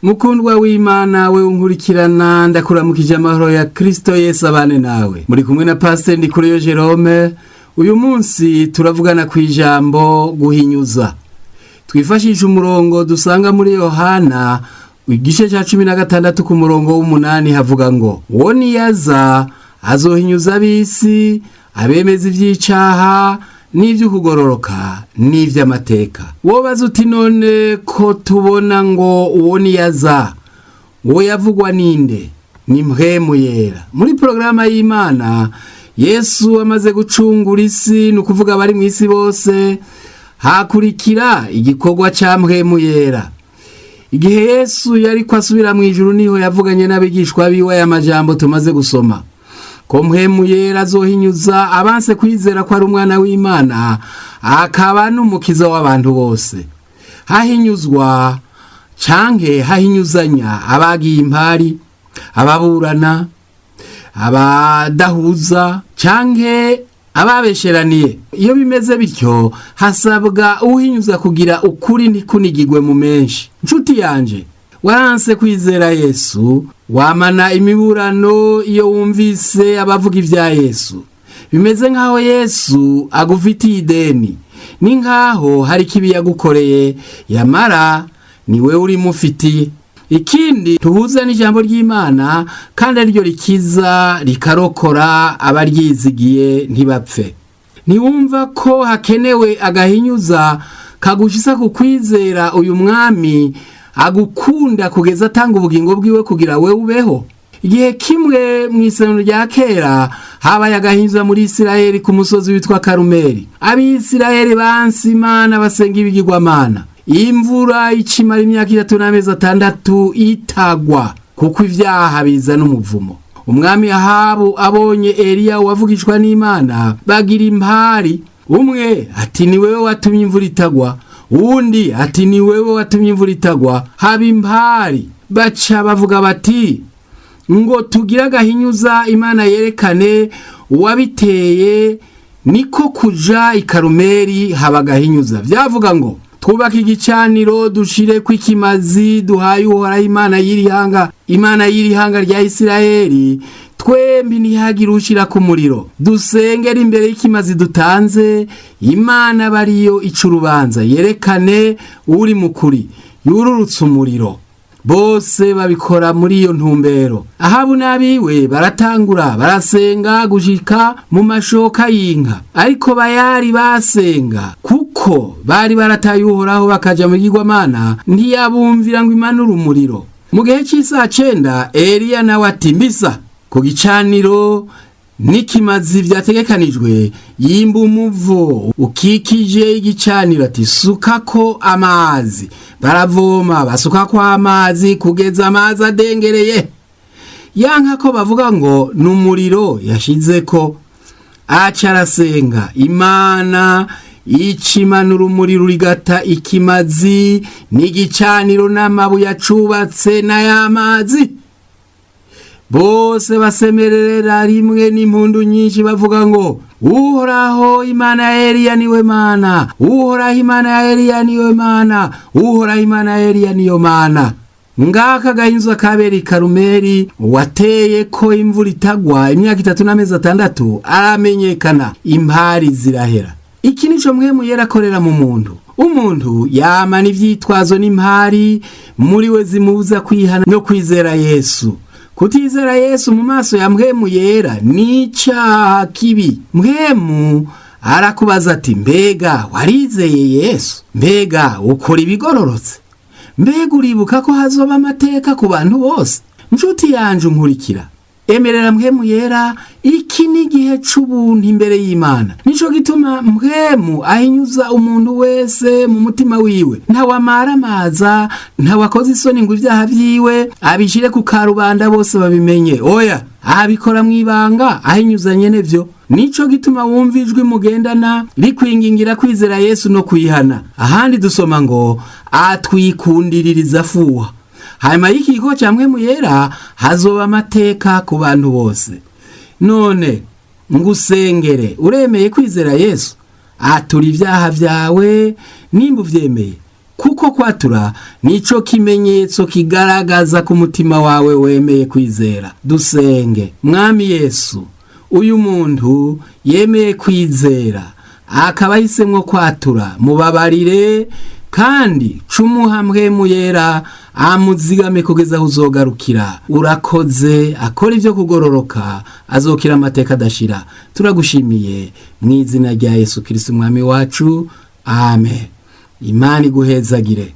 Mukundwa w'Imana we unkurikirana ndakuramukije amahoro ya Kristo Yesu abane nawe. Muri kumwe na Pastor Ndikureyo Jerome. Uyu munsi turavugana kwijambo guhinyuza. Twifashisha umurongo dusanga muri Yohana igice cya 16 ku murongo w'8 havuga ngo uwo niyaza azohinyuza abisi abemeza ivyicaha n'ivy'ukugororoka n'ivy'amateka. Wobaza uti none ko tubona ngo uwo niyaza uwo yavugwa ninde? Ni mpwemu yera. Muri programa y'Imana Yesu amaze gucungura isi, nukuvuga bari mu isi bose, hakurikira igikorwa ca mpwemu yera. Igihe Yesu yari kwasubira mu ijuru niho yavuganye n'abigishwa biwe aya majambo tumaze gusoma. Ko mpwemu yera azohinyuza abanse kwizera ko ari umwana w'Imana, akaba n'umukiza w'abantu bose. Hahinyuzwa canke hahinyuzanya abagiye impari, ababurana, abadahuza canke ababesheraniye. Iyo bimeze bityo hasabwa uhinyuza kugira ukuri ntikunigigwe mu menshi. Nshuti yanje, waranse kwizera Yesu, wamana imiburano iyo wumvise abavuga ivya Yesu. Bimeze nkaho Yesu agufitiye ideni, ni nkaho hari kibi yagukoreye, yamara ni we uri mufitiye. Ikindi tuhuza n'ijambo ry'Imana kandi ariryo rikiza rikarokora abaryizigiye ntibapfe. Niwumva ko hakenewe agahinyuza kagushisa ku kwizera uyu mwami agukunda kugeza atanga ubugingo bwiwe kugira we ubeho. Igihe kimwe mu isezerano rya kera habaye agahinyuza muri Isirayeli ku musozi witwa Karumeli. Abisirayeli bansi Imana basenga ibigirwamana. Imvura icimara imyaka 3 n'amezi 6 itagwa kuko ivyaha biza n'umuvumo. Umwami Ahabu abonye Eliya wavugishwa n'Imana bagira impari. Umwe ati ni wewe watumye imvura itagwa, uwundi ati ni wewe watumye imvura itagwa. Haba impari, baca bavuga bati ngo tugira agahinyuza Imana yerekane uwabiteye. Niko kuja i Karumeli haba agahinyuza. Vyavuga ngo twubaka igicaniro dushire kw'ikimazi duhaye Uhoraho Imana y'irihanga rya Isirayeli, twembi ntihagira ushira ku muriro. Dusengera imbere y'ikimazi dutanze, Imana bariyo icurubanza yerekane uri mukuri yururutse umuriro. Bose babikora muri iyo ntumbero. Ahabu nabiwe baratangura barasenga gushika mu mashoka y'inka, ariko bayari basenga kuko bari barataye Uhoraho bakaja mu bigirwamana, ntiyabumvira ngo imanure umuriro. Mu gihe cy'isaha 9 Eliya nawe ati mbisa ku gicaniro n'ikimazi vyategekanijwe, yimba umuvo ukikije igicaniro, ati sukako amazi. Baravoma basukako amazi kugeza amazi adengereye. Yanka ko bavuga ngo n'umuriro yashizeko. Aca arasenga Imana ikimanura umuriro rigata ikimazi n'igicaniro n'amabuye acubatse n'ayamazi. Bose basemerera rimwe n'impundu nyinshi bavuga ngo Uhoraho Imana ya Eliya niwe Mana, Uhoraho Imana ya Eliya niwe Mana, Uhoraho Imana ya Eliya niyo Mana. Ngaka gahinzwa kaberi Karumeli wateye ko imvura itagwa imyaka 3 n'amezi 6 aramenyekana, impari zirahera. Iki nico mpwemu yera akorera mu muntu. Umuntu yamana ivyitwazo n'impari muri we zimubuza kwihana no kwizera Yesu. Kutizera Yesu mu maso ya mpwemu yera ni icaha kibi. Mpwemu arakubaza ati mbega warizeye Yesu? Mbega ukora ibigororotse? Mbega uribuka ko hazoba amateka ku bantu bose? Nshuti yanje unkurikira, emerera mpwemu yera, iki ni gihe c'ubuntu imbere y'Imana. Nico gituma mpwemu ahinyuza umuntu wese mu mutima wiwe. Ntawamara amaza, ntawakoze isoni ngo ivyaha vyiwe abishire ku karubanda bose babimenye. Oya, abikora mwibanga ahinyuza nyene vyo. Nico gituma wumva ijwi mugendana rikwingingira kwizera Yesu no kwihana. Ahandi dusoma ngo atwikundiririza fuha. Hanyuma y'ikiko ca mpwemu yera hazoba amateka ku bantu bose. None ngusengere, uremeye kwizera Yesu? Atura ivyaha vyawe nimba uvyemeye. kuko kwatura nico kimenyetso kigaragaza ko umutima wawe wemeye kwizera. Dusenge. Mwami Yesu, uyu muntu yemeye kwizera akaba ahisemwo kwatura, mubabarire kandi cumuha mpwemu yera amuzigame kugeza aho uzogarukira. Urakoze, akora ivyo kugororoka, azokira amateka adashira. Turagushimiye mu izina rya Yesu Kristo umwami wacu, amen. Imana iguhezagire.